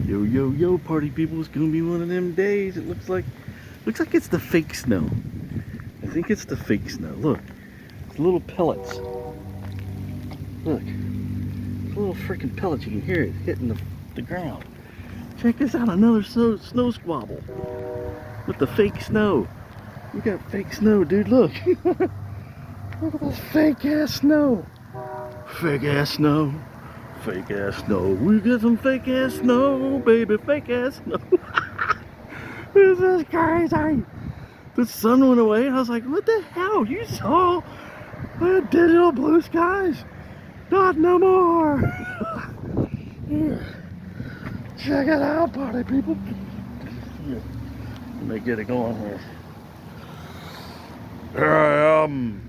Yo, yo, yo, party people, it's gonna be one of them days. It looks like it's the fake snow. I think it's the fake snow. Look, it's little pellets. Look, little freaking pellets. You can hear it hitting the ground. Check this out, another snow squabble with the fake snow. We got fake snow, dude. Look, look at this fake ass snow. Fake ass snow. Fake ass snow. We got some fake ass snow, baby. Fake ass snow. This is crazy. The sun went away and I was like, what the hell? You saw the digital blue skies? Not no more. Here. Check it out, party people. Here. Let me get it going here. Here I am.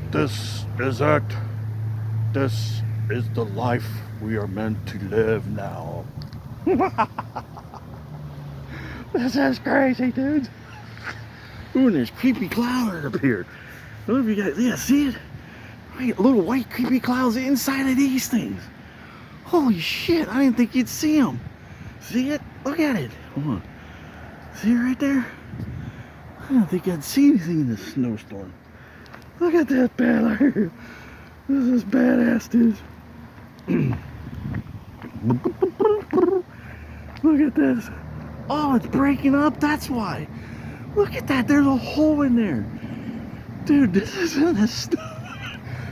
This is it. This is the life we are meant to live now. This is crazy, dudes. Ooh, and there's creepy cloud that appeared. I don't know if you guys, yeah, see it? Right, little white creepy clouds inside of these things. Holy shit, I didn't think you'd see them. See it? Look at it. Hold on. See it right there? I don't think I'd see anything in this snowstorm. Look at that banner. This is badass, dude. Look at this. Oh, it's breaking up. That's why. Look at that. There's a hole in there. Dude, this isn't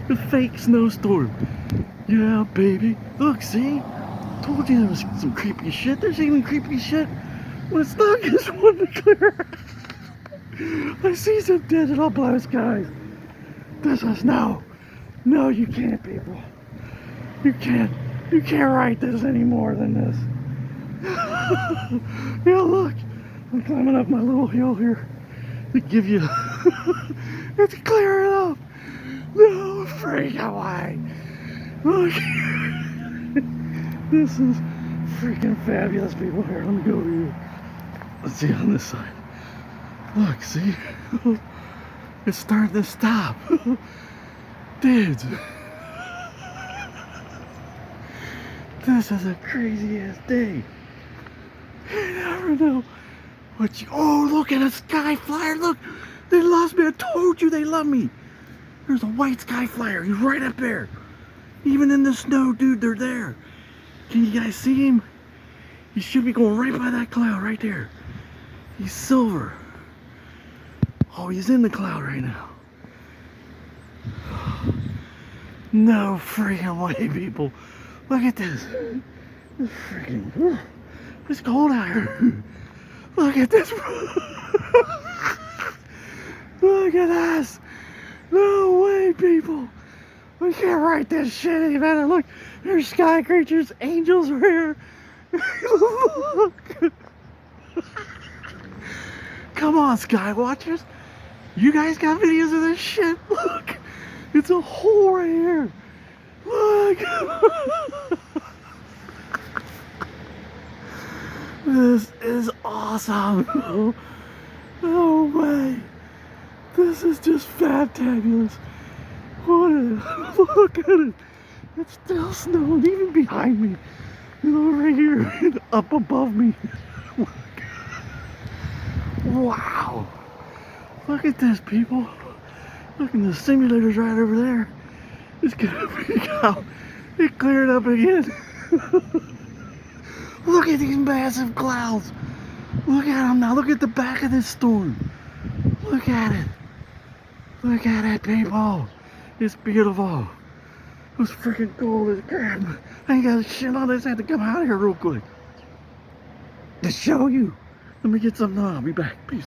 the fake snowstorm. Yeah, baby. Look, see? Told you there was some creepy shit. There's even creepy shit when it's not just one to clear. I see some digital blue skies. This is no. No, you can't, people. You can't write this any more than this. Yeah, look. I'm climbing up my little hill here to give you... It's clearing up. No, freak away. Look. This is freaking fabulous, people. Here, let me go over here. Let's see on this side. Look, see? It's starting to stop. Dudes. This is a crazy ass day. You never know what you... Oh, look at a sky flyer. Look, they lost me. I told you they love me. There's a white sky flyer. He's right up there. Even in the snow, dude, they're there. Can you guys see him? He should be going right by that cloud right there. He's silver. Oh, he's in the cloud right now. No freaking way, people. Look at this. It's freaking... It's cold out here. Look at this. Look at this. No way, people. We can't write this shit any better. Look, there's sky creatures. Angels are here. Look. Come on, sky watchers. You guys got videos of this shit? Look. It's a hole right here. Look. This is awesome. No way. This is just fantabulous. What a, look at it. It's still snowing even behind me. And over here and up above me. Wow. Look at this, people. Look at the simulators right over there. It's gonna freak out. It cleared up again. Look at these massive clouds. Look at them now. Look at the back of this storm. Look at it. Look at it, people. It's beautiful. It was freaking cold as crap. I ain't got shit on this. I had to come out of here real quick to show you. Let me get something on. I'll be back. Peace.